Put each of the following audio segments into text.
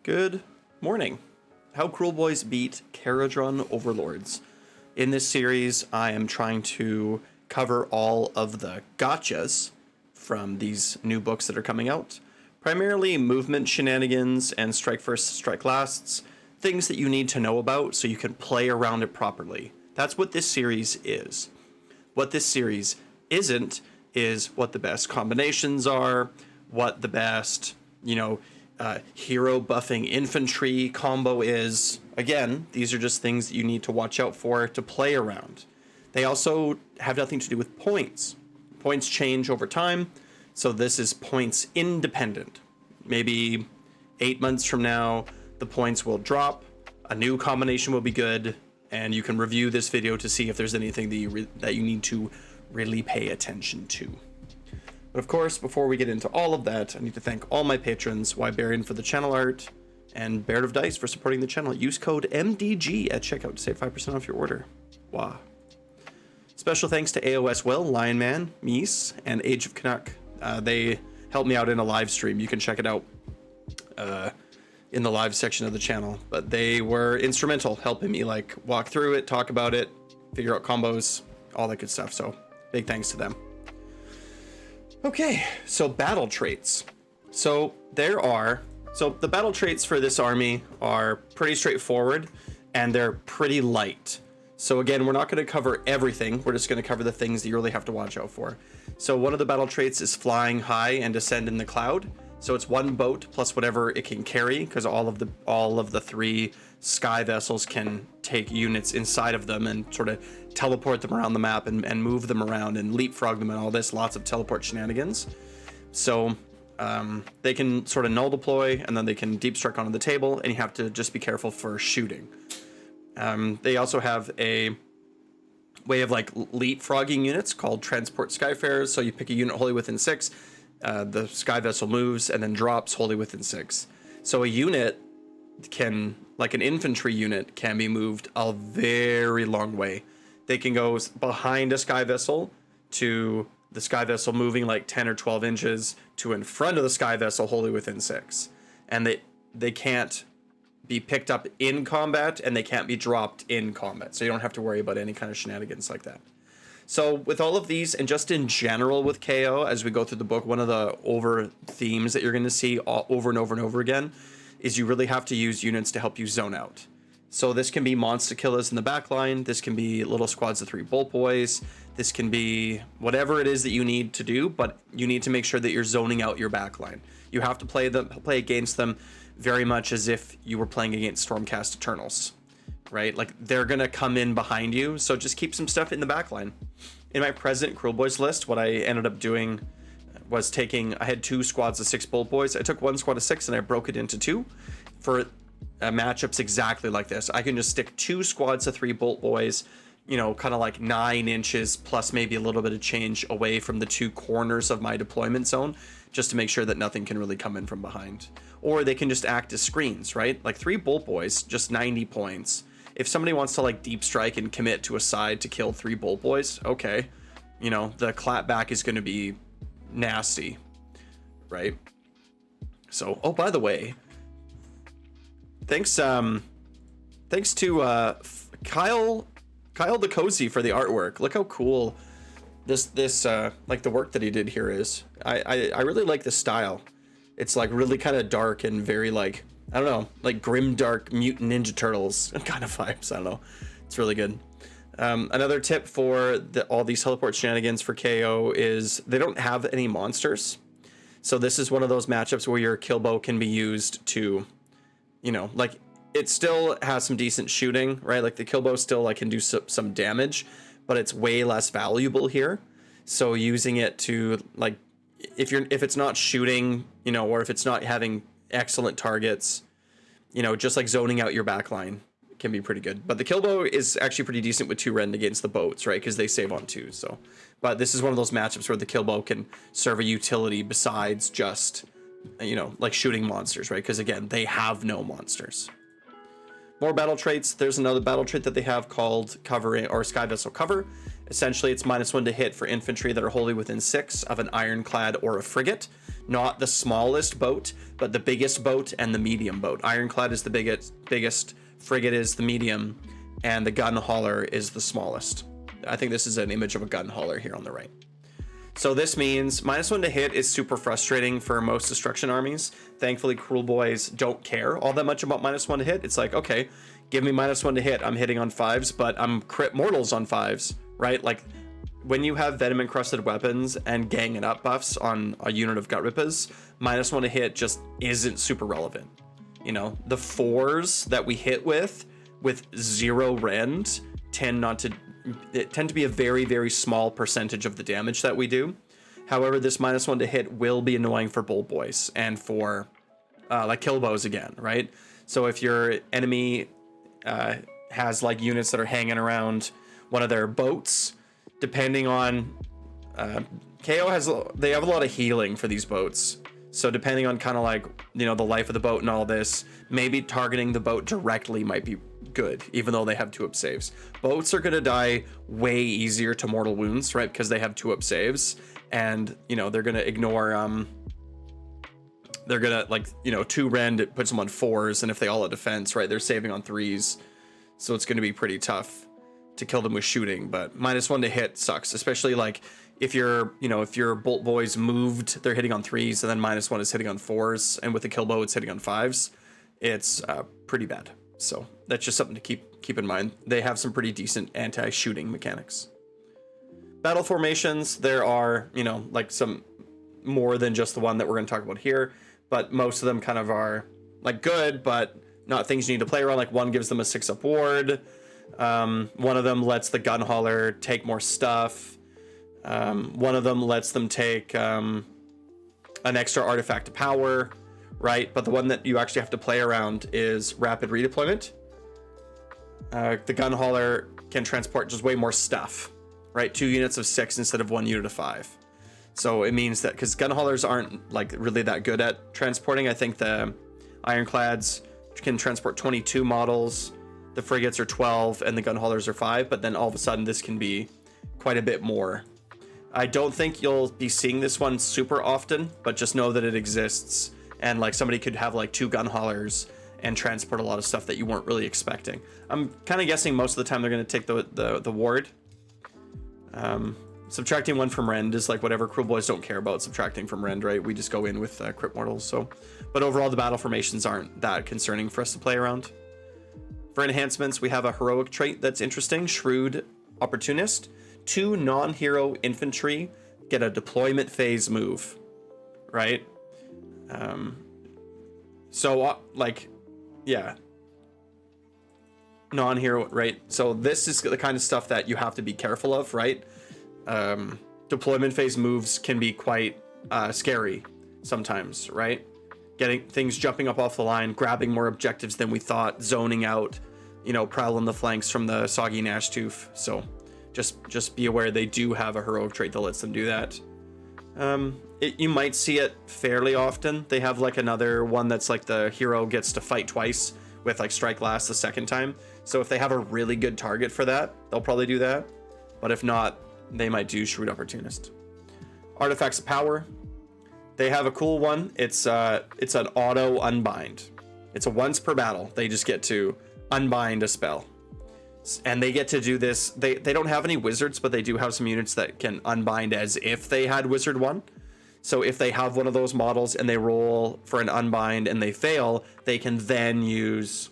Good morning. How Kruleboyz beat Kharadron-Overlords. In this series, I am trying to cover all of the gotchas from these new books that are coming out. Primarily movement shenanigans and strike first, strike lasts, things that you need to know about so you can play around it properly. That's what this series is. What this series isn't is what the best combinations are, what the best, hero buffing infantry combo is. Again, these are just things that you need to watch out for to play around. They also have nothing to do with points. Points change over time, so this is points independent. Maybe 8 months from now, the points will drop, a new combination will be good, and you can review this video to see if there's anything that you need to really pay attention to. But of course, before we get into all of that, I need to thank all my patrons, Wybarian for the channel art, and Baird of Dice for supporting the channel. Use code MDG at checkout to save 5% off your order. Wow. Special thanks to AOS Will, Lion Man, Mies, and Age of Canuck. They helped me out in a live stream. You can check it out in the live section of the channel. But they were instrumental, helping me walk through it, talk about it, figure out combos, all that good stuff. So big thanks to them. Okay, so battle traits. So the battle traits for this army are pretty straightforward and they're pretty light. So again, we're not going to cover everything. We're just going to cover the things that you really have to watch out for. So one of the battle traits is flying high and descend in the cloud. So it's one boat plus whatever it can carry, because all of the three sky vessels can take units inside of them and sort of teleport them around the map and move them around and leapfrog them and all this, lots of teleport shenanigans. So they can sort of null deploy and then they can deep strike onto the table, and you have to just be careful for shooting. They also have a way of leapfrogging units called transport skyfarers. So you pick a unit wholly within 6, the sky vessel moves and then drops wholly within 6. So a unit can, like an infantry unit, can be moved a very long way. They can go behind a sky vessel to the sky vessel moving 10 or 12 inches to in front of the sky vessel wholly within 6. And they can't be picked up in combat and they can't be dropped in combat. So you don't have to worry about any kind of shenanigans like that. So with all of these, and just in general with KO, as we go through the book, one of the over themes that you're going to see over and over and over again is you really have to use units to help you zone out. So this can be monster killers in the back line. This can be little squads of 3 bolt boys. This can be whatever it is that you need to do, but you need to make sure that you're zoning out your back line. You have to play against them very much as if you were playing against Stormcast Eternals, right? They're gonna come in behind you, so just keep some stuff in the back line. In my present Kruleboyz list, what I ended up doing was I had 2 squads of 6 bolt boys. I took 1 squad of 6 and I broke it into 2 for matchups exactly like this. I can just stick 2 squads of 3 bolt boys, kind of 9 inches plus maybe a little bit of change away from the 2 corners of my deployment zone, just to make sure that nothing can really come in from behind. Or they can just act as screens, right? 3 bolt boys, just 90 points. If somebody wants to deep strike and commit to a side to kill 3 bolt boys, okay, the clapback is going to be nasty, right? So, oh, by the way, thanks to Kyle the Cozy for the artwork. Look how cool this the work that he did here is. I really like the style. It's really kind of dark and very I don't know, grim dark mutant Ninja Turtles kind of vibes. I don't know. It's really good. Another tip for all these teleport shenanigans for KO is they don't have any monsters. So this is one of those matchups where your kill bow can be used to, it still has some decent shooting, right? The kill bow still can do some damage, but it's way less valuable here. So using it to if it's not shooting, or if it's not having excellent targets, just zoning out your backline can be pretty good. But the kill bow is actually pretty decent with 2 rend against the boats, right? Because they save on 2. So, but this is one of those matchups where the kill bow can serve a utility besides just, shooting monsters, right? Because again, they have no monsters. More battle traits. There's another battle trait that they have called Covering or Sky Vessel Cover. Essentially, it's -1 to hit for infantry that are wholly within 6 of an ironclad or a frigate. Not the smallest boat, but the biggest boat and the medium boat. Ironclad is the biggest, frigate is the medium, and the gun hauler is the smallest. I think this is an image of a gun hauler here on the right. So this means -1 to hit is super frustrating for most destruction armies. Thankfully, Kruleboyz don't care all that much about -1 to hit. It's like, okay, give me -1 to hit. I'm hitting on 5s, but I'm crit mortals on 5s, right? Like when you have venom encrusted weapons and gang it up buffs on a unit of gut rippers, -1 to hit just isn't super relevant. You know, the 4s that we hit with 0 rend tend to be a very, very small percentage of the damage that we do. However, this -1 to hit will be annoying for Bolt Boys and for like Killbows again, right? So if your enemy has like units that are hanging around one of their boats, depending on KO they have a lot of healing for these boats. So depending on kind of like, you know, the life of the boat and all this, maybe targeting the boat directly might be good, even though they have 2-up saves. Boats are going to die way easier to mortal wounds, right? Because they have 2-up saves, and, you know, they're going to ignore, they're going to, like, you know, 2 rend, it puts them on 4s, and if they all have defense, right, they're saving on 3s. So it's going to be pretty tough to kill them with shooting, but -1 to hit sucks, especially like if you're, you know, if your Bolt Boys moved, they're hitting on 3s, and then -1 is hitting on 4s, and with the Killbow it's hitting on 5s. It's pretty bad. So that's just something to keep in mind. They have some pretty decent anti-shooting mechanics. Battle formations, there are, you know, like some more than just the one that we're going to talk about here, but most of them kind of are like good, but not things you need to play around. Like one gives them a 6-up ward. One of them lets the gun hauler take more stuff. One of them lets them take an extra artifact of power, right? But the one that you actually have to play around is rapid redeployment. The gun hauler can transport just way more stuff, right? 2 units of 6 instead of 1 unit of 5. So it means that because gun haulers aren't like really that good at transporting, I think the ironclads can transport 22 models, the frigates are 12, and the gun haulers are 5. But then all of a sudden, this can be quite a bit more. I don't think you'll be seeing this one super often, but just know that it exists. And like somebody could have like 2 gun haulers and transport a lot of stuff that you weren't really expecting. I'm kind of guessing most of the time they're going to take the ward. Subtracting 1 from rend is like whatever Kruleboyz don't care about subtracting from rend, right? We just go in with crit mortals. So, but overall the battle formations aren't that concerning for us to play around. For enhancements, we have a heroic trait that's interesting, Shrewd Opportunist. 2 non-hero infantry get a deployment phase move, right? Yeah, non-hero, right? So this is the kind of stuff that you have to be careful of, right? Deployment phase moves can be quite scary sometimes, right? Getting things jumping up off the line, grabbing more objectives than we thought, zoning out, you know, prowling the flanks from the soggy Gnashtooth. So just be aware they do have a heroic trait that lets them do that. You might see it fairly often. They have like another one that's like the hero gets to fight twice with like strike last the second time. So if they have a really good target for that, they'll probably do that. But if not, they might do Shrewd Opportunist. Artifacts of Power. They have a cool one. It's an auto unbind. It's a once per battle. They just get to unbind a spell. And they get to do this. They don't have any wizards, but they do have some units that can unbind as if they had Wizard 1. So if they have one of those models and they roll for an unbind and they fail, they can then use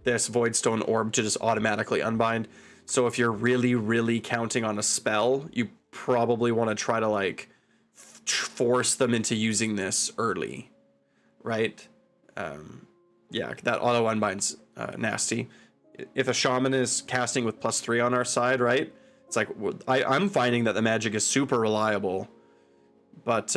this Voidstone Orb to just automatically unbind. So if you're really, really counting on a spell, you probably want to try to like force them into using this early, right? Yeah, that auto unbind's nasty. If a shaman is casting with +3 on our side, right? It's like, I'm finding that the magic is super reliable, but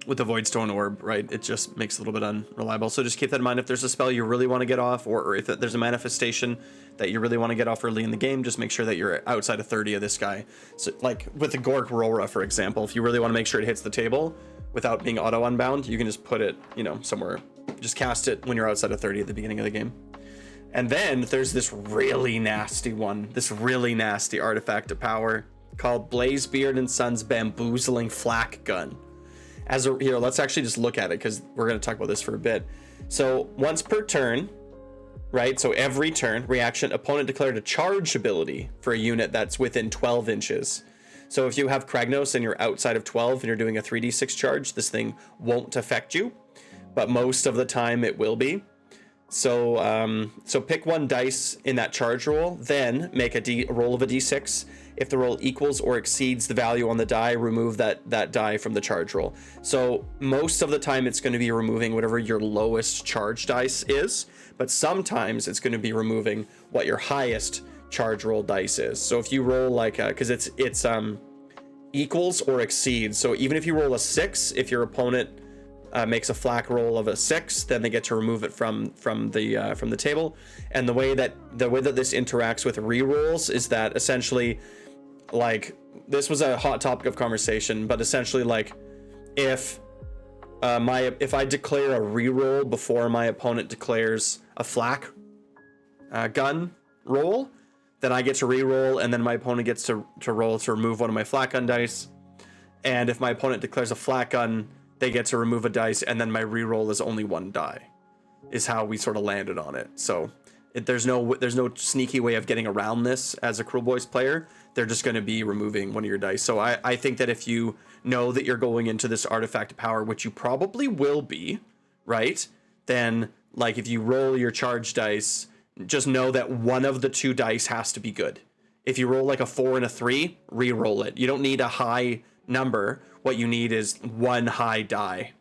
with the Voidstone Orb, right, it just makes it a little bit unreliable. So just keep that in mind. If there's a spell you really want to get off, or if there's a manifestation that you really want to get off early in the game, just make sure that you're outside of 30 of this guy. So like with the Gork Rora, for example, if you really want to make sure it hits the table without being auto unbound, you can just put it, you know, somewhere. Just cast it when you're outside of 30 at the beginning of the game. And then there's this really nasty one, this really nasty artifact of power called Blazebeard and Sons Bamboozling Flakgun. Here, let's actually just look at it because we're going to talk about this for a bit. So once per turn, right? So every turn, reaction, opponent declared a charge ability for a unit that's within 12 inches. So if you have Kragnos and you're outside of 12 and you're doing a 3d6 charge, this thing won't affect you, but most of the time it will be. So so pick one dice in that charge roll, then make a roll of a d6. If the roll equals or exceeds the value on the die, remove that die from the charge roll. So most of the time it's going to be removing whatever your lowest charge dice is, but sometimes it's going to be removing what your highest charge roll dice is. So if you roll like because it's equals or exceeds. So even if you roll a 6, if your opponent makes a flak roll of a 6, then they get to remove it from the table. And the way that this interacts with rerolls is that essentially, like, this was a hot topic of conversation, but essentially, like, if I declare a reroll before my opponent declares a flak gun roll, then I get to reroll, and then my opponent gets to roll to remove one of my flak gun dice. And if my opponent declares a flak gun, they get to remove a dice, and then my reroll is only one die, is how we sort of landed on it. So there's no sneaky way of getting around this as a Kruleboyz player. They're just going to be removing one of your dice. So I think that if you know that you're going into this artifact of power, which you probably will be, right? Then, like, if you roll your charge dice, just know that one of the two dice has to be good. If you roll like a 4 and a 3, re-roll it. You don't need a high number. What you need is one high die.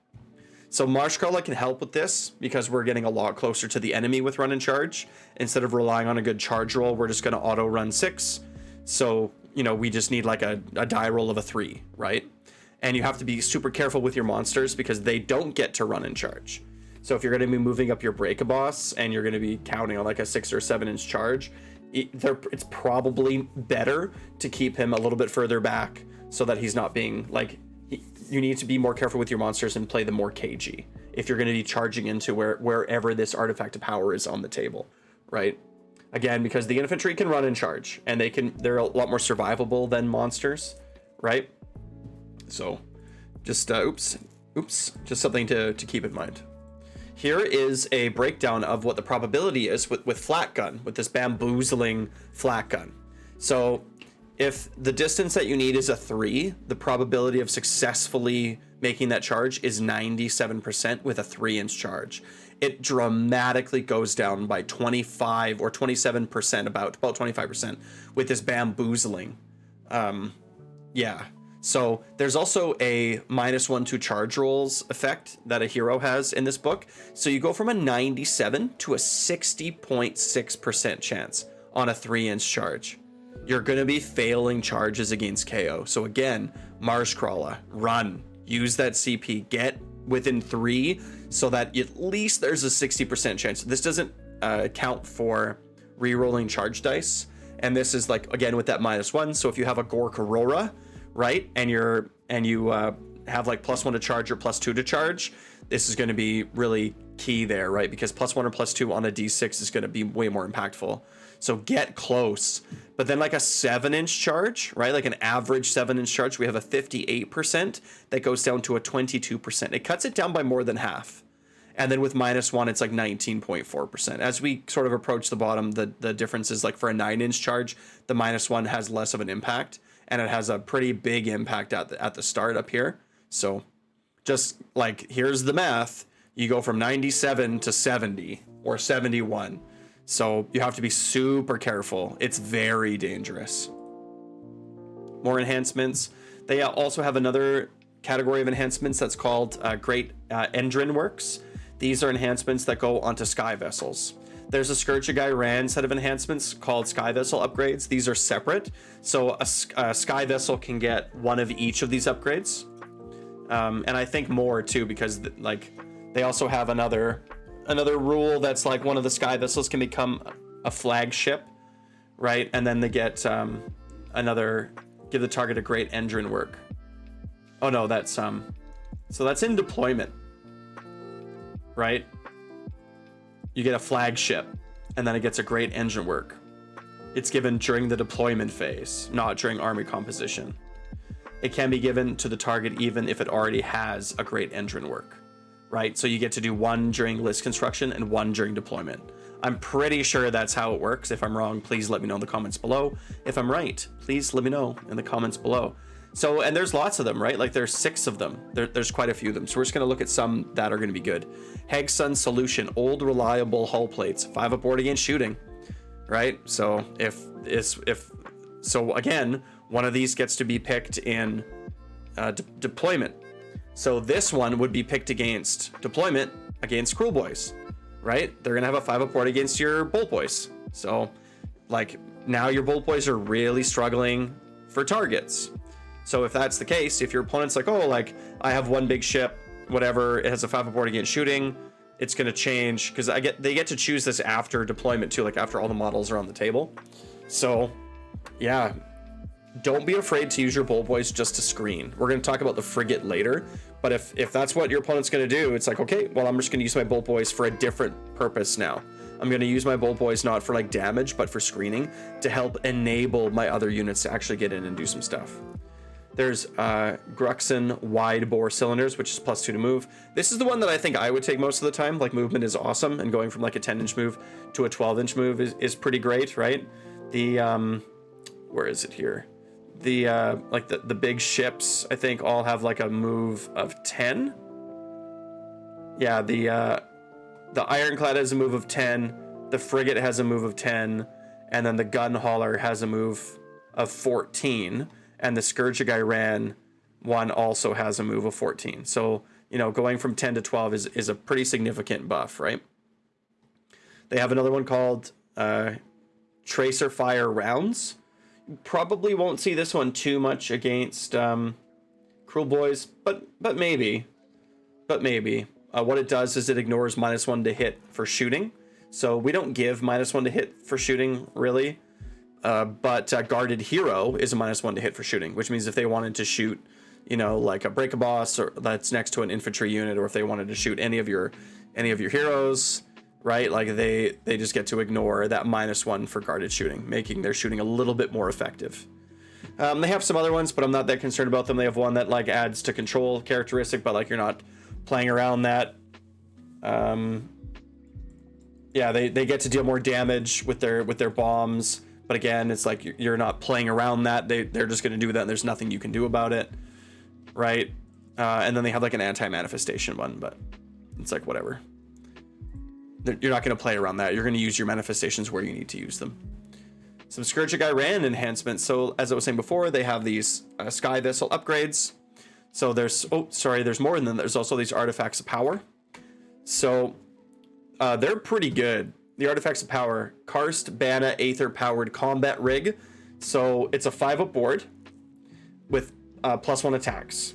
So Marshcrawler can help with this because we're getting a lot closer to the enemy with run and charge. Instead of relying on a good charge roll, we're just going to auto run 6. So, you know, we just need like a die roll of a 3, right? And you have to be super careful with your monsters because they don't get to run and charge. So if you're going to be moving up your break-a-boss and you're going to be counting on like a 6 or 7 inch charge, it's probably better to keep him a little bit further back so that he's not being like, you need to be more careful with your monsters and play them more cagey if you're going to be charging into wherever this artifact of power is on the table, right? Again, because the infantry can run and charge, and they're a lot more survivable than monsters, right? So just oops, just something to keep in mind. Here is a breakdown of what the probability is with flak gun, with this bamboozling flak gun. So if the distance that you need is a 3, the probability of successfully making that charge is 97% with a 3-inch charge. It dramatically goes down by 25 or 27%, about 25% with this bamboozling. Yeah. So there's also a -1 to charge rolls effect that a hero has in this book. So you go from a 97 to a 60.6% chance on a 3-inch charge. You're going to be failing charges against KO. So again, Marshcrawler, run, use that CP, get within 3 so that at least there's a 60% chance. This doesn't account for re-rolling charge dice. And this is like, again, with that -1. So if you have a Gork Aurora, right, and you have like +1 to charge or +2 to charge, this is going to be really key there, right? Because +1 or +2 on a D6 is going to be way more impactful. So get close. But then like a 7-inch charge, right? Like an average 7-inch charge, we have a 58% that goes down to a 22%. It cuts it down by more than half. And then with -1, it's like 19.4%. As we sort of approach the bottom, the difference is like for a 9-inch charge, the -1 has less of an impact, and it has a pretty big impact at the start up here. So just like, here's the math. You go from 97 to 70 or 71. So you have to be super careful. It's very dangerous. More enhancements. They also have another category of enhancements that's called Great Endrin Works. These are enhancements that go onto sky vessels. There's a Scourge of Gyran set of enhancements called Sky Vessel upgrades. These are separate. So a Sky Vessel can get one of each of these upgrades. And I think more too, because like they also have another rule that's like one of the Sky Vessels can become a flagship, right? And then they get give the target a Great Endrin Work. Oh no, that's so that's in deployment, right? You get a flagship, and then it gets a great engine work. It's given during the deployment phase, not during army composition. It can be given to the target even if it already has a great engine work, right? So you get to do one during list construction and one during deployment. I'm pretty sure that's how it works. If I'm wrong, please let me know in the comments below. If I'm right, please let me know in the comments below. So, and there's lots of them, right? Like there's 6 of them. There's quite a few of them. So we're just gonna look at some that are gonna be good. Hegsun Solution, old reliable hull plates, 5 aboard against shooting, right? So so again, one of these gets to be picked in deployment. So this one would be picked against deployment against Kruleboyz, right? They're gonna have a 5 aboard against your Bolt Boys. So like now your Bolt Boys are really struggling for targets. So if that's the case, if your opponent's like, oh, like I have one big ship, whatever, it has a 5 aboard against shooting, it's gonna change because they get to choose this after deployment too, like after all the models are on the table. So yeah, don't be afraid to use your Bolt Boys just to screen. We're gonna talk about the frigate later, but if that's what your opponent's gonna do, it's like, okay, well, I'm just gonna use my Bolt Boys for a different purpose now. I'm gonna use my Bolt Boys not for like damage, but for screening to help enable my other units to actually get in and do some stuff. There's Gruxon wide bore cylinders, which is +2 to move. This is the one that I think I would take most of the time. Like movement is awesome, and going from like a 10-inch move to a 12-inch move is pretty great, right? The where is it here? The like the big ships I think all have like a move of 10. Yeah, the Ironclad has a move of 10, the Frigate has a move of 10, and then the Gun Hauler has a move of 14. And the Scourge of Iran one also has a move of 14. So, you know, going from 10 to 12 is a pretty significant buff, right? They have another one called Tracer Fire Rounds. You probably won't see this one too much against Kruleboyz, but maybe. What it does is it ignores -1 to hit for shooting. So we don't give -1 to hit for shooting, really. But Guarded Hero is a -1 to hit for shooting, which means if they wanted to shoot, you know, like a Break a Boss or that's next to an infantry unit, or if they wanted to shoot any of your heroes, right? Like they just get to ignore that -1 for guarded shooting, making their shooting a little bit more effective. They have some other ones, but I'm not that concerned about them. They have one that like adds to control characteristic, but like you're not playing around that. Yeah, they get to deal more damage with their bombs. But again, it's like you're not playing around that. They're just going to do that, and there's nothing you can do about it, right? And then they have like an anti-manifestation one, but it's like whatever. You're not going to play around that. You're going to use your manifestations where you need to use them. Some Scourge of Iran enhancements. So as I was saying before, they have these Sky Vessel upgrades. So there's more than them. There's also these Artifacts of Power. So they're pretty good. The Artifacts of Power, Karst Bana Aether powered combat rig. So it's a 5 aboard with +1 attacks.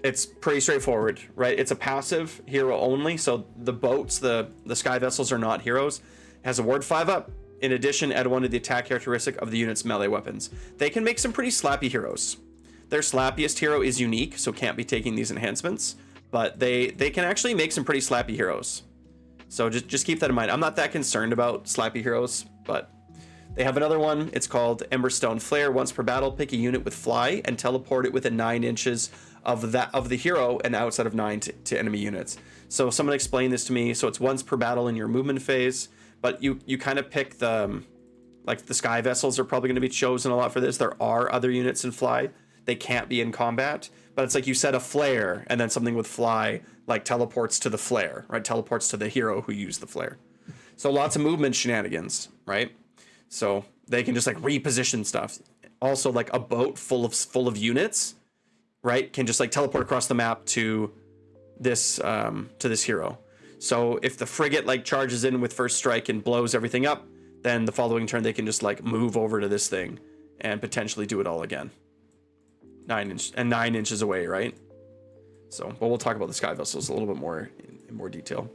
It's pretty straightforward, right? It's a passive hero only. So the boats, the sky vessels are not heroes. It has a ward 5 up. In addition, add 1 to the attack characteristic of the unit's melee weapons. They can make some pretty slappy heroes. Their slappiest hero is unique, so can't be taking these enhancements. But they can actually make some pretty slappy heroes. So just keep that in mind. I'm not that concerned about slappy heroes, but they have another one. It's called Emberstone Flare. Once per battle, pick a unit with fly and teleport it within 9 inches of the hero and outside of 9 to enemy units. So someone explained this to me. So it's once per battle in your movement phase, but you kind of pick the sky vessels are probably going to be chosen a lot for this. There are other units in fly. They can't be in combat, but it's like you set a flare and then something with fly like teleports to the flare, right? Teleports to the hero who used the flare. So lots of movement shenanigans, right? So they can just like reposition stuff. Also, like a boat full of units, right, can just like teleport across the map to this hero. So if the frigate like charges in with first strike and blows everything up, then the following turn they can just like move over to this thing and potentially do it all again. 9 inches away, right? So, but we'll talk about the sky vessels a little bit more in more detail.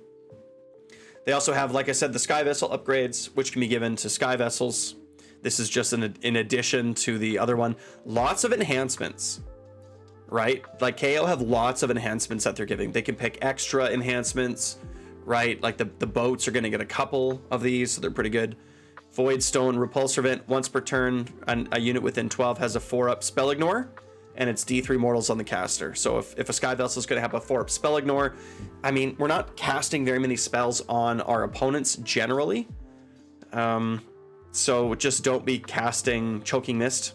They also have, like I said, the sky vessel upgrades, which can be given to sky vessels. This is just in addition to the other one. Lots of enhancements, right? Like KO have lots of enhancements that they're giving. They can pick extra enhancements, right? Like the boats are going to get a couple of these, so they're pretty good. Void Stone Repulsor, once per turn, a unit within 12 has a 4-up Spell Ignore, and it's D3 mortals on the caster. So if a Sky Vessel is going to have a 4-up Spell Ignore, I mean, we're not casting very many spells on our opponents generally. So just don't be casting Choking Mist,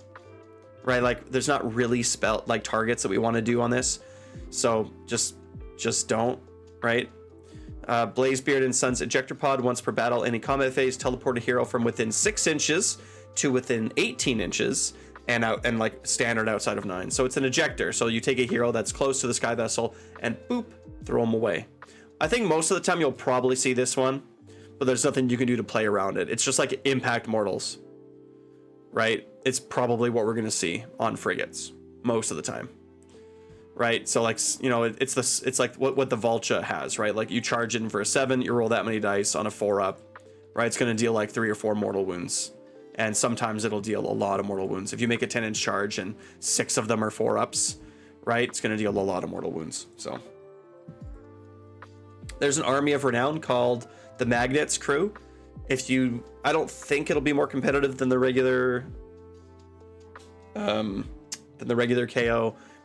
right? Like there's not really targets that we want to do on this. So just don't, right? Blazebeard and Sun's Ejector Pod, once per battle, any combat phase, teleport a hero from within 6 inches to within 18 inches and out, and like standard outside of 9. So it's an ejector. So you take a hero that's close to the Sky Vessel and boop, throw them away. I think most of the time you'll probably see this one, but there's nothing you can do to play around it. It's just like impact mortals, right? It's probably what we're going to see on frigates most of the time. Right, so like, you know, it's like what the Vulture has, right? Like you charge in for a 7, you roll that many dice on a 4-up, right? It's going to deal like 3 or 4 mortal wounds, and sometimes it'll deal a lot of mortal wounds. If you make a 10-inch charge and 6 of them are 4-ups, right, it's going to deal a lot of mortal wounds. So there's an army of renown called the Magnets crew. I don't think it'll be more competitive than the regular KO.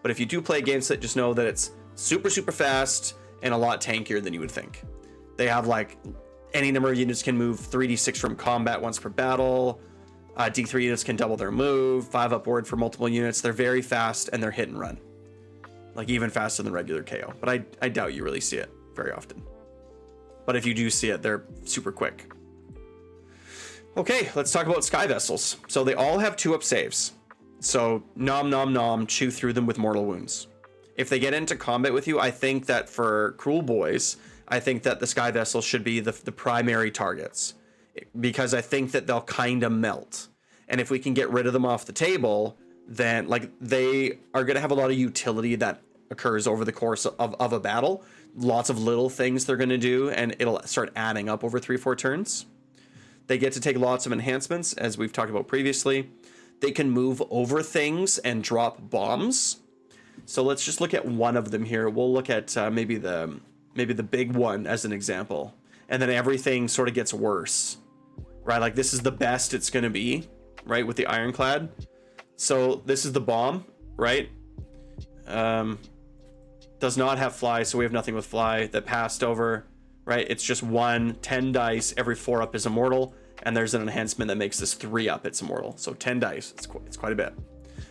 But if you do play against it, just know that it's super, super fast and a lot tankier than you would think. They have like any number of units can move 3d6 from combat once per battle. D3 units can double their move, 5 upward for multiple units. They're very fast and they're hit and run. Like even faster than regular KO. But I doubt you really see it very often. But if you do see it, they're super quick. Okay, let's talk about Sky Vessels. So they all have 2-up saves. So nom nom nom, chew through them with mortal wounds. If they get into combat with you, I think that for Kruleboyz, I think that the Sky Vessel should be the primary targets, because I think that they'll kind of melt. And if we can get rid of them off the table, then like they are going to have a lot of utility that occurs over the course of a battle. Lots of little things they're going to do, and it'll start adding up over 3-4 turns. They get to take lots of enhancements, as we've talked about previously. They can move over things and drop bombs. So let's just look at one of them here. We'll look at maybe the big one as an example. And then everything sort of gets worse, right? Like this is the best it's going to be, right? With the Ironclad. So this is the bomb, right? Does not have fly, so we have nothing with fly. That passed over, right? It's just 10 dice. Every 4-up is immortal. And there's an enhancement that makes this 3-up, it's immortal. So 10 dice, it's quite a bit.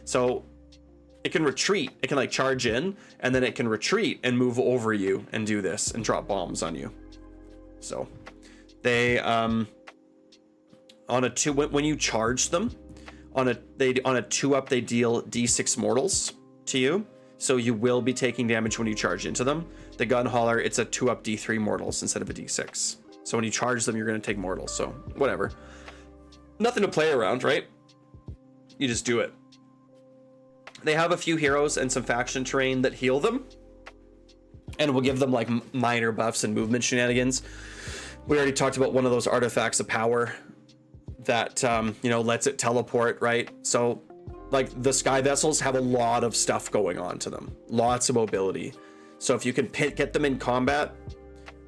So it can retreat, it can like charge in, and then it can retreat and move over you and do this and drop bombs on you. So they, on a 2, when you charge them, on a 2-up, they deal D6 mortals to you. So you will be taking damage when you charge into them. The Gun Hauler, it's a 2-up D3 mortals instead of a D6. So when you charge them, you're going to take mortals. So whatever. Nothing to play around, right? You just do it. They have a few heroes and some faction terrain that heal them. And will give them like minor buffs and movement shenanigans. We already talked about one of those artifacts of power that, lets it teleport, right? So like the Sky Vessels have a lot of stuff going on to them. Lots of mobility. So if you can get them in combat,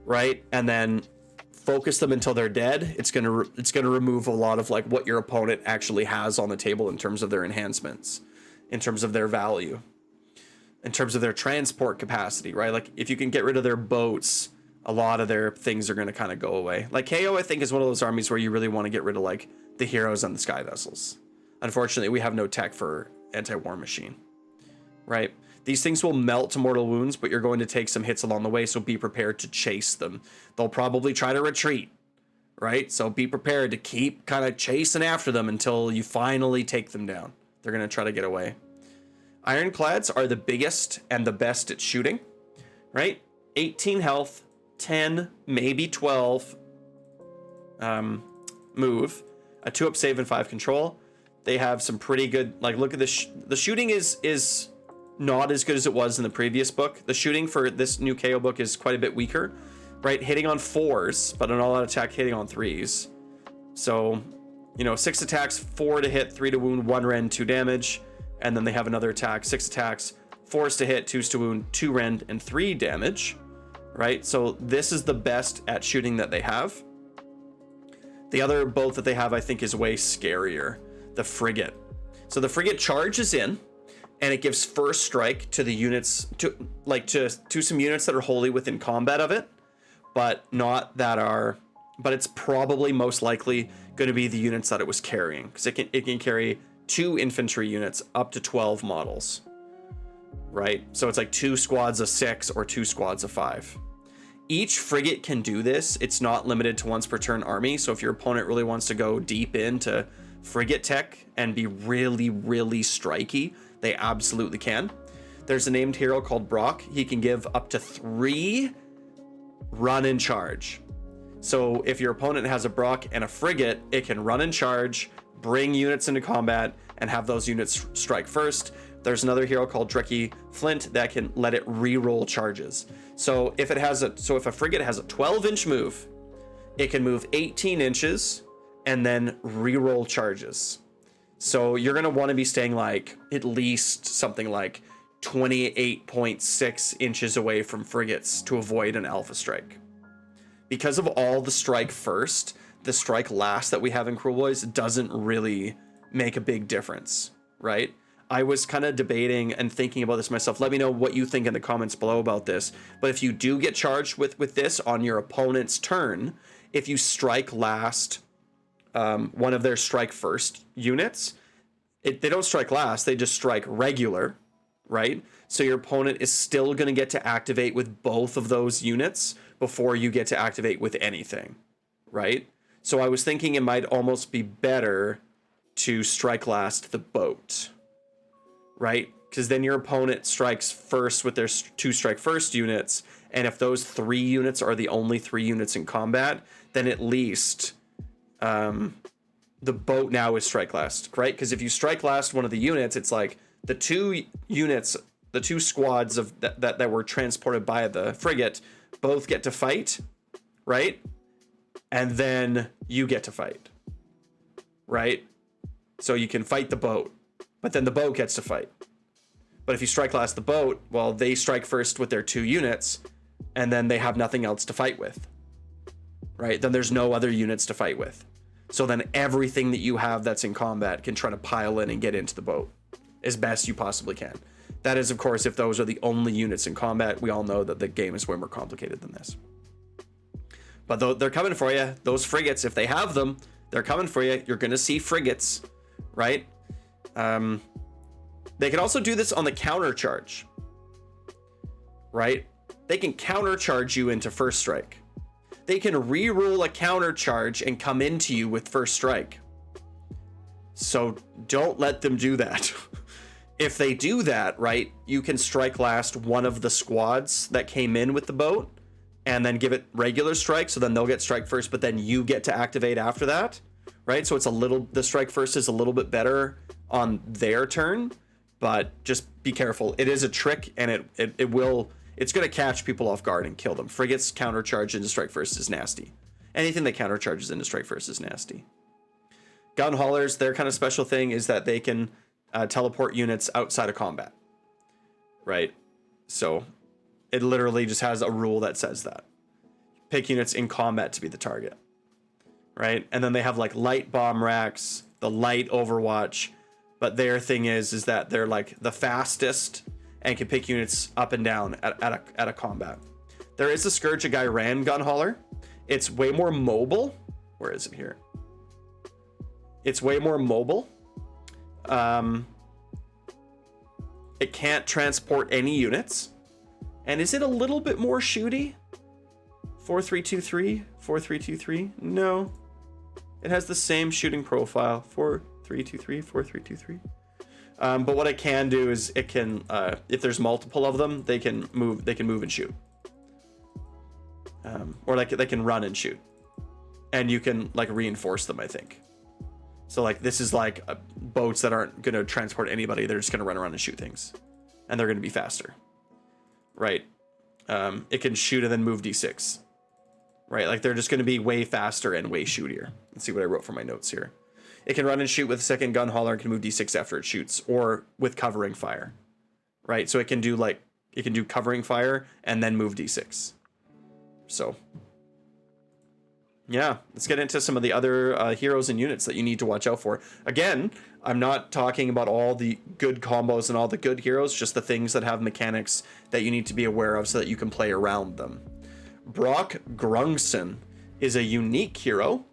right? And then focus them until they're dead, it's gonna remove a lot of like what your opponent actually has on the table in terms of their enhancements, in terms of their value, in terms of their transport capacity, right? Like if you can get rid of their boats, a lot of their things are going to kind of go away. Like KO, I think, is one of those armies where you really want to get rid of like the heroes and the Sky Vessels. Unfortunately, we have no tech for anti-war machine, right? These things will melt to mortal wounds, but you're going to take some hits along the way, so be prepared to chase them. They'll probably try to retreat, right? So be prepared to keep kind of chasing after them until you finally take them down. They're going to try to get away. Ironclads are the biggest and the best at shooting, right? 18 health, 10, maybe 12 move, a 2-up save and 5 control. They have some pretty good, like, look at this. The shooting is not as good as it was in the previous book. The shooting for this new KO book is quite a bit weaker, right? Hitting on 4s, but an all-out attack hitting on 3s. So, 6 attacks, 4 to hit, 3 to wound, 1 rend, 2 damage. And then they have another attack, 6 attacks, 4s to hit, 2s to wound, 2 rend, and 3 damage. right? So this is the best at shooting that they have. The other boat that they have, I think, is way scarier, the Frigate. So the Frigate charges in, and it gives first strike to the units, to some units that are wholly within combat of it, but it's probably most likely going to be the units that it was carrying, because it can carry 2 infantry units up to 12 models, right? So it's like 2 squads of 6 or 2 squads of 5. Each frigate can do this. It's not limited to once per turn army. So if your opponent really wants to go deep into frigate tech and be really, really striky, they absolutely can. There's a named hero called Brock. He can give up to 3 run and charge. So if your opponent has a Brock and a frigate, it can run and charge, bring units into combat, and have those units strike first. There's another hero called Tricky Flint that can let it re-roll charges. So if a frigate has a 12-inch move, it can move 18 inches and then re-roll charges. So you're gonna want to be staying like at least something like 28.6 inches away from frigates to avoid an alpha strike. Because of all the strike first, the strike last that we have in Kruleboyz doesn't really make a big difference, right? I was kind of debating and thinking about this myself. Let me know what you think in the comments below about this. But if you do get charged with this on your opponent's turn, if you strike last one of their strike first units, they don't strike last, they just strike regular, right? So your opponent is still going to get to activate with both of those units before you get to activate with anything, right? So I was thinking it might almost be better to strike last the boat, right? Because then your opponent strikes first with their 2 strike first units, and if those 3 units are the only 3 units in combat, then at least the boat now is strike last, right? Because if you strike last one of the units, it's like the 2 units, the 2 squads of that were transported by the frigate both get to fight, right? And then you get to fight, right? So you can fight the boat, but then the boat gets to fight. But if you strike last the boat, well, they strike first with their 2 units, and then they have nothing else to fight with, right? Then there's no other units to fight with. So then everything that you have that's in combat can try to pile in and get into the boat as best you possibly can. That is, of course, if those are the only units in combat. We all know that the game is way more complicated than this. But they're coming for you. Those frigates, if they have them, they're coming for you. You're going to see frigates, right? They can also do this on the counter charge, right? They can counter charge you into first strike. They can re-roll a counter charge and come into you with first strike. So don't let them do that. If they do that, right, you can strike last one of the squads that came in with the boat and then give it regular strike. So then they'll get strike first, but then you get to activate after that, right? So the strike first is a little bit better on their turn, but just be careful. It is a trick, and it's going to catch people off guard and kill them. Frigates counter charge into strike first is nasty. Anything that counter charges into strike first is nasty. Gun haulers, their kind of special thing is that they can teleport units outside of combat, right? So it literally just has a rule that says that. Pick units in combat to be the target, right? And then they have like light bomb racks, the light overwatch, but their thing is that they're like the fastest and can pick units up and down at a combat. There is a Scourge of Gyran gun hauler. It's way more mobile. Where is it here? It's way more mobile. It can't transport any units. And is it a little bit more shooty? 4323, 4323. No. It has the same shooting profile. 4323, 4323. But what it can do is it can, if there's multiple of them, they can move and shoot. Or like they can run and shoot. And you can like reinforce them, I think. So like this is like boats that aren't going to transport anybody. They're just going to run around and shoot things. And they're going to be faster. Right. It can shoot and then move D6. Right. Like they're just going to be way faster and way shootier. Let's see what I wrote for my notes here. It can run and shoot with second gun hauler and can move D6 after it shoots, or with covering fire. Right. So it can do covering fire and then move D6. So yeah, let's get into some of the other heroes and units that you need to watch out for. Again, I'm not talking about all the good combos and all the good heroes, just the things that have mechanics that you need to be aware of so that you can play around them. Brock Grungson is a unique hero,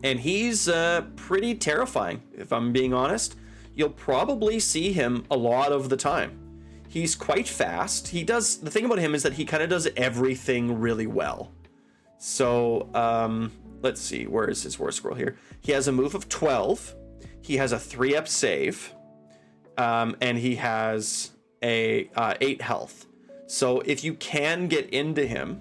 and he's pretty terrifying, if I'm being honest. You'll probably see him a lot of the time. He's quite fast. The thing about him is that he kind of does everything really well. So, let's see, where is his war scroll here? He has a move of 12. He has a 3-up save. And he has a 8 health. So if you can get into him,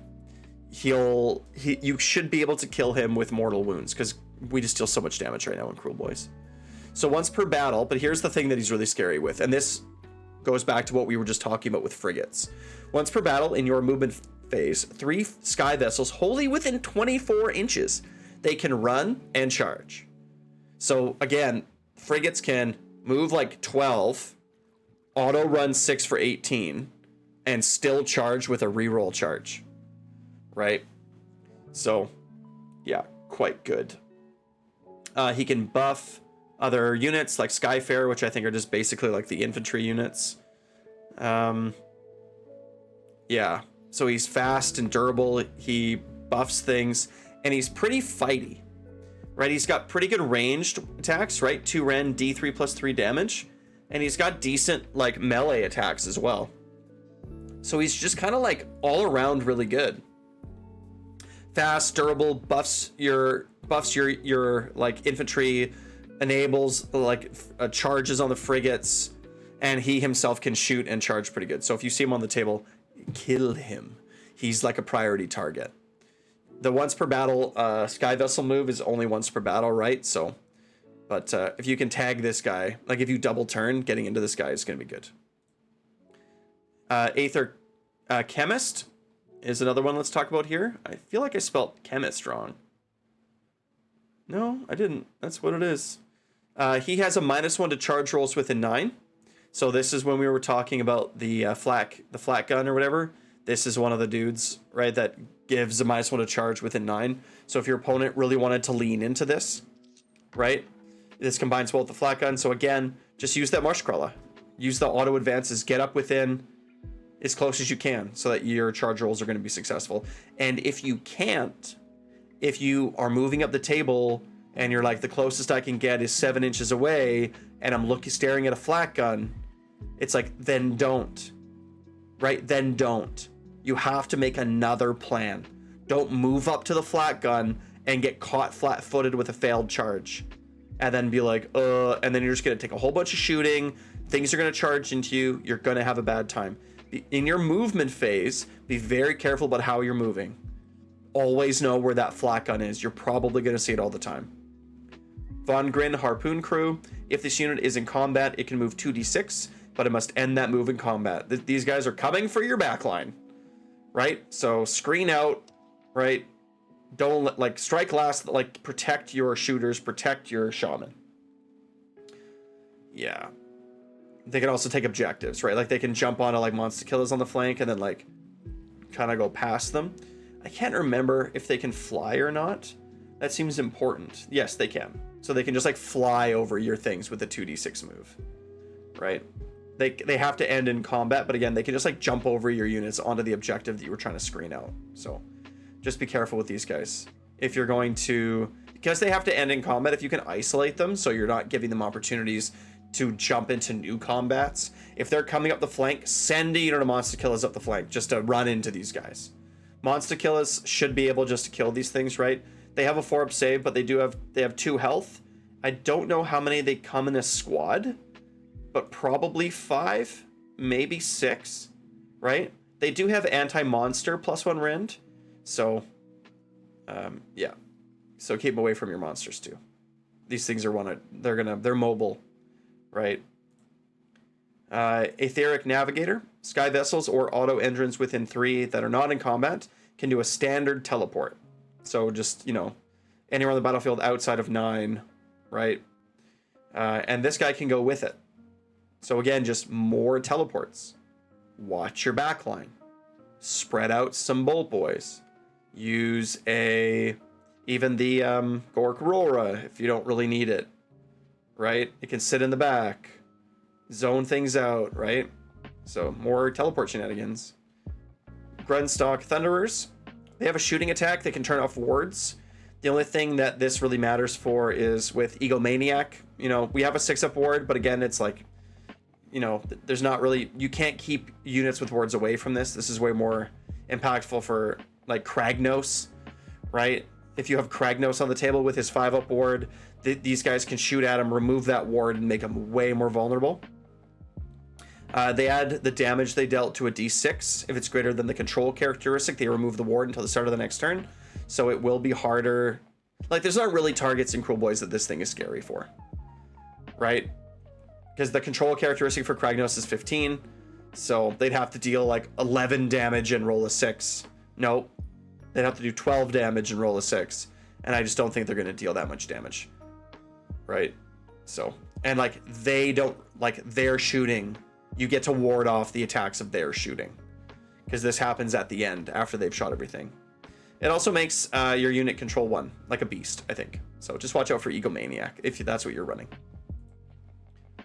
you should be able to kill him with mortal wounds, because we just deal so much damage right now in Kruleboyz. So once per battle, but here's the thing that he's really scary with, and this goes back to what we were just talking about with frigates. Once per battle in your movement phase, 3 sky vessels wholly within 24 inches. They can run and charge. So again, frigates can move like 12, auto run 6 for 18, and still charge with a reroll charge. Right? So yeah, quite good. He can buff other units like Skyfarer, which I think are just basically like the infantry units. Yeah. So he's fast and durable, he buffs things, and he's pretty fighty, right? He's got pretty good ranged attacks, right? 2 Ren, D3 plus 3 damage, and he's got decent like melee attacks as well. So he's just kind of like all around really good. Fast, durable, buffs your like infantry, enables like charges on the frigates, and he himself can shoot and charge pretty good. So if you see him on the table, kill him. He's like a priority target. The once per battle sky vessel move is only once per battle, right? So, but if you can tag this guy, like if you double turn, getting into this guy is going to be good. Aether Chemist is another one let's talk about here. I feel like I spelled chemist wrong. No, I didn't. That's what it is. He has a -1 to charge rolls within 9. So this is when we were talking about the flakgun or whatever. This is one of the dudes, right, that gives a -1 to charge within 9. So if your opponent really wanted to lean into this, right, this combines well with the flakgun. So again, just use that Marshcrawler. Use the auto advances. Get up within as close as you can so that your charge rolls are going to be successful. And if you can't, if you are moving up the table and you're like, the closest I can get is 7 inches away, and I'm staring at a flakgun, it's like, then don't, right? Then don't. You have to make another plan. Don't move up to the flakgun and get caught flat-footed with a failed charge, and then be like, and then you're just gonna take a whole bunch of shooting. Things are gonna charge into you. You're gonna have a bad time. In your movement phase, be very careful about how you're moving. Always know where that flakgun is. You're probably gonna see it all the time. Von Grin Harpoon Crew. If this unit is in combat, it can move 2d6, but it must end that move in combat. These guys are coming for your backline, right? So screen out, right? Don't let, strike last, protect your shooters, protect your shaman. Yeah. They can also take objectives, right? Like they can jump onto monster killers on the flank and then kind of go past them. I can't remember if they can fly or not. That seems important. Yes, they can. So they can just fly over your things with a 2d6 move, right? They have to end in combat, but again, they can just jump over your units onto the objective that you were trying to screen out. So just be careful with these guys. If you're going to, because they have to end in combat, if you can isolate them so you're not giving them opportunities to jump into new combats. If they're coming up the flank, send a unit of monster killers up the flank just to run into these guys. Monster killers should be able just to kill these things, right? They have a 4-up save, but they have 2 health. I don't know how many they come in a squad, but probably 5, maybe 6, right? They do have anti-monster +1 rend, so yeah. So keep them away from your monsters too. These things are they're mobile, right? Etheric Navigator, sky vessels or auto engines within 3 that are not in combat can do a standard teleport. So just, anywhere on the battlefield outside of 9, right? And this guy can go with it. So again, just more teleports. Watch your backline. Spread out some bolt boys. Use even the Gork if you don't really need it, right? It can sit in the back, zone things out, right? So more teleport shenanigans. Grunstock Thunderers. They have a shooting attack. They can turn off wards. The only thing that this really matters for is with Egomaniac. You know, we have a 6-up ward, but again, it's like, you know, there's not really, you can't keep units with wards away from this. This is way more impactful for like Kragnos, right? If you have Kragnos on the table with his 5-up ward, these guys can shoot at him, remove that ward, and make him way more vulnerable. They add the damage they dealt to a d6. If it's greater than the control characteristic, they remove the ward until the start of the next turn. So it will be harder. Like, there's not really targets in Kruleboyz that this thing is scary for, right? Because the control characteristic for Kragnos is 15. So they'd have to deal like 11 damage and roll a 6. Nope. They'd have to do 12 damage and roll a 6. And I just don't think they're going to deal that much damage. Right? So, and like, they don't, like, their shooting, you get to ward off the attacks of their shooting. Because this happens at the end, after they've shot everything. It also makes your unit control 1, like a beast, I think. So just watch out for Egomaniac, if that's what you're running.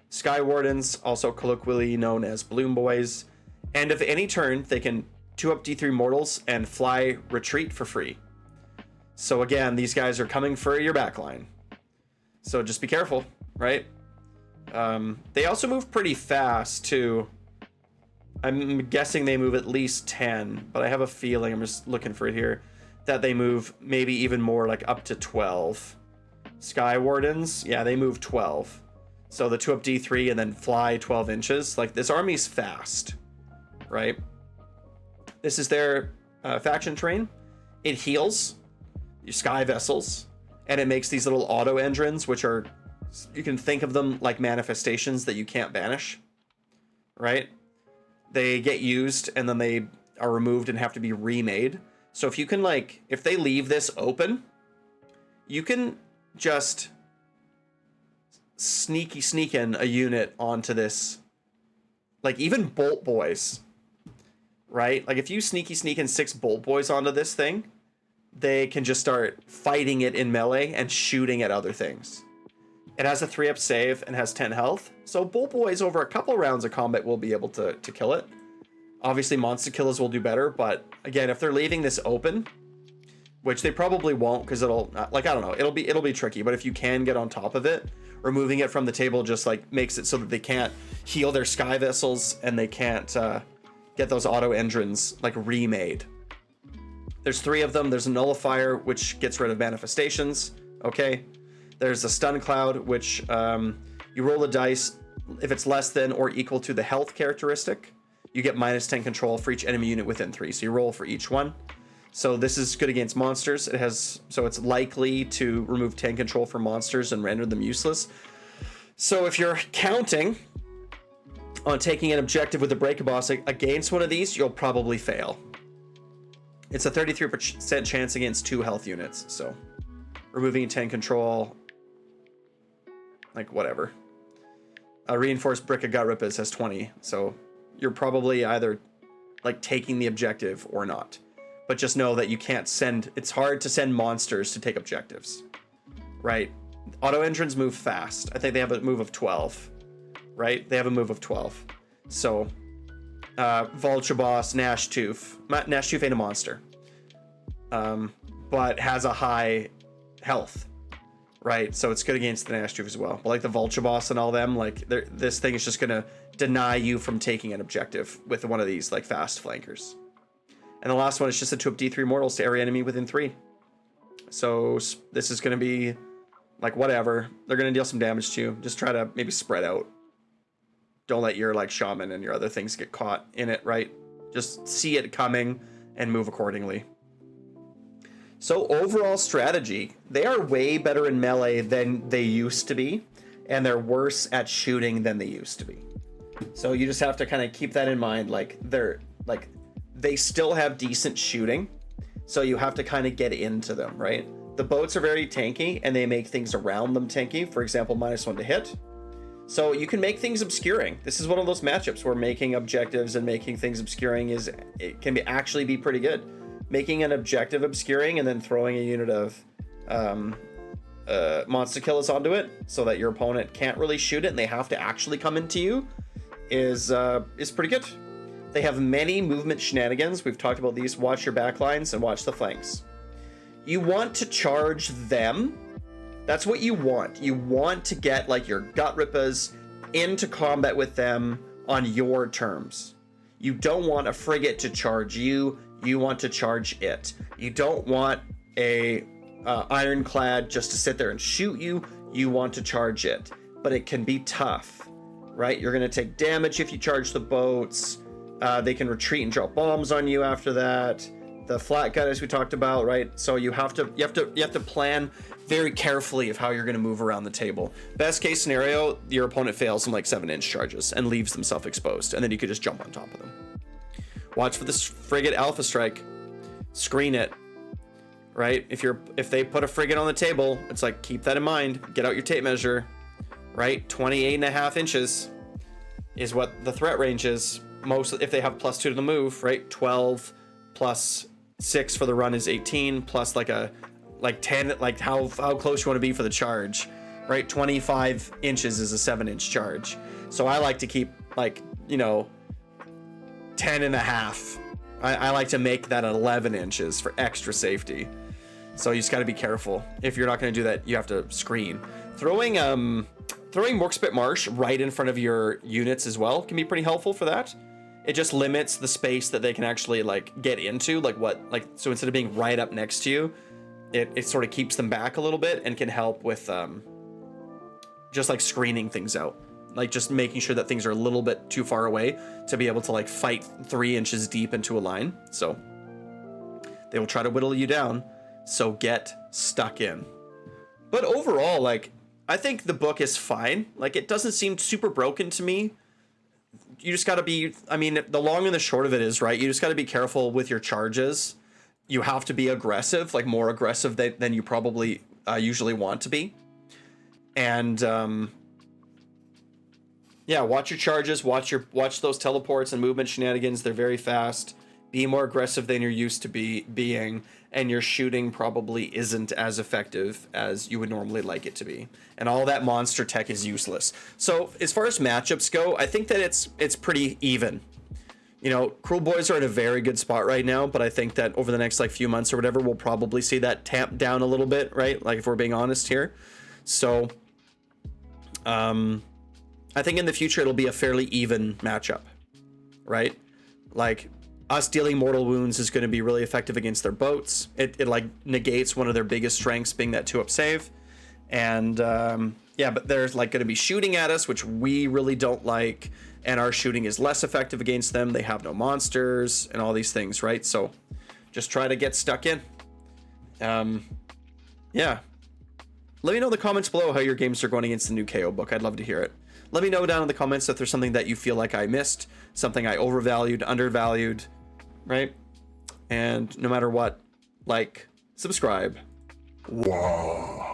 Sky Wardens, also colloquially known as Balloon Boys. End of any turn, they can 2-up D3 mortals and fly retreat for free. So again, these guys are coming for your backline. So just be careful, right? They also move pretty fast too. I'm guessing they move at least 10, but I have a feeling, I'm just looking for it here, that they move maybe even more, like up to 12. Sky Wardens, yeah, they move 12. So the 2-up D3 and then fly 12 inches. Like, this army's fast, right? This is their faction train. It heals your sky vessels, and it makes these little auto endrins, which are, you can think of them like manifestations that you can't banish, right? They get used and then they are removed and have to be remade. So if you can, like, if they leave this open, you can just sneak in a unit onto this, like even Bolt Boys, right? Like if you sneak in 6 Bolt Boys onto this thing, they can just start fighting it in melee and shooting at other things. It has a 3-up save and has 10 health, so Bolt Boys over a couple rounds of combat will be able to kill it. Obviously monster killers will do better, but again, if they're leaving this open, which they probably won't, because it'll, like, I don't know, it'll be tricky, but if you can get on top of it, removing it from the table just like makes it so that they can't heal their sky vessels and they can't get those auto endrins like remade. There's 3 of them. There's a nullifier, which gets rid of manifestations. Okay. There's a stun cloud, which you roll a dice. If it's less than or equal to the health characteristic, you get -10 control for each enemy unit within 3. So you roll for each one. So this is good against monsters. It has, so it's likely to remove 10 control for monsters and render them useless. So if you're counting on taking an objective with a breaker boss against one of these, you'll probably fail. It's a 33% chance against 2 health units. So removing 10 control, like whatever. A reinforced brick of gut rippers has 20. So you're probably either like taking the objective or not. But just know that you can't send, it's hard to send monsters to take objectives, right? Auto engines move fast. I think they have a move of 12, right? They have a move of 12. So, Vulture Boss, Gnashtooth ain't a monster, but has a high health, right? So it's good against the Gnashtooth as well. But like the Vulture Boss and all them, like this thing is just gonna deny you from taking an objective with one of these like fast flankers. And the last one is just a 2-up D3 mortals to every enemy within 3. So this is going to be like whatever. They're going to deal some damage to you. Just try to maybe spread out. Don't let your like shaman and your other things get caught in it, right? Just see it coming and move accordingly. So overall strategy, they are way better in melee than they used to be. And they're worse at shooting than they used to be. So you just have to kind of keep that in mind. Like they still have decent shooting, so you have to kind of get into them, right? The boats are very tanky, and they make things around them tanky. For example, -1 to hit. So you can make things obscuring. This is one of those matchups where making objectives and making things obscuring it can actually be pretty good. making an objective obscuring and then throwing a unit of monster killers onto it so that your opponent can't really shoot it and they have to actually come into you is pretty good. They have many movement shenanigans. We've talked about these. Watch your backlines and watch the flanks. You want to charge them. That's what you want. You want to get like your gut rippers into combat with them on your terms. You don't want a frigate to charge you. You want to charge it. You don't want a ironclad just to sit there and shoot you. You want to charge it. But it can be tough, right? You're going to take damage if you charge the boats. They can retreat and drop bombs on you after that. The flakgun, as we talked about, right? So you have to plan very carefully of how you're going to move around the table. Best case scenario, your opponent fails some like 7-inch charges and leaves themselves exposed, and then you could just jump on top of them. Watch for this frigate alpha strike. Screen it, right? If they put a frigate on the table, it's like, keep that in mind. Get out your tape measure, right? 28.5 inches is what the threat range is. Most, if they have +2 to the move, right? 12 plus 6 for the run is 18, plus like 10, like how close you want to be for the charge, right? 25 inches is a 7-inch charge. So I like to keep 10.5. I like to make that 11 inches for extra safety. So you just got to be careful. If you're not going to do that, you have to screen. Throwing Morkspit Marsh right in front of your units as well can be pretty helpful for that. It just limits the space that they can actually get into, so instead of being right up next to you, it sort of keeps them back a little bit and can help with just screening things out, just making sure that things are a little bit too far away to be able to fight 3 inches deep into a line. So they will try to whittle you down, so get stuck in. But overall, I think the book is fine. It doesn't seem super broken to me. You just got to be, the long and the short of it is, right, you just got to be careful with your charges. You have to be aggressive, more aggressive than you probably usually want to be. And yeah, watch your charges, watch those teleports and movement shenanigans. They're very fast. Be more aggressive than you're used to being, and your shooting probably isn't as effective as you would normally like it to be. And all that monster tech is useless. So as far as matchups go, I think that it's pretty even. Kruleboyz are in a very good spot right now, but I think that over the next few months or whatever, we'll probably see that tamp down a little bit, right? If we're being honest here. So I think in the future it'll be a fairly even matchup, right? Us dealing mortal wounds is going to be really effective against their boats. It negates one of their biggest strengths, being that 2-up save. And yeah, but they're going to be shooting at us, which we really don't like, and our shooting is less effective against them. They have no monsters and all these things, right? So just try to get stuck in. Yeah. Let me know in the comments below how your games are going against the new KO book. I'd love to hear it. Let me know down in the comments if there's something that you feel like I missed, something I overvalued, undervalued, right? And no matter what, subscribe. Wow.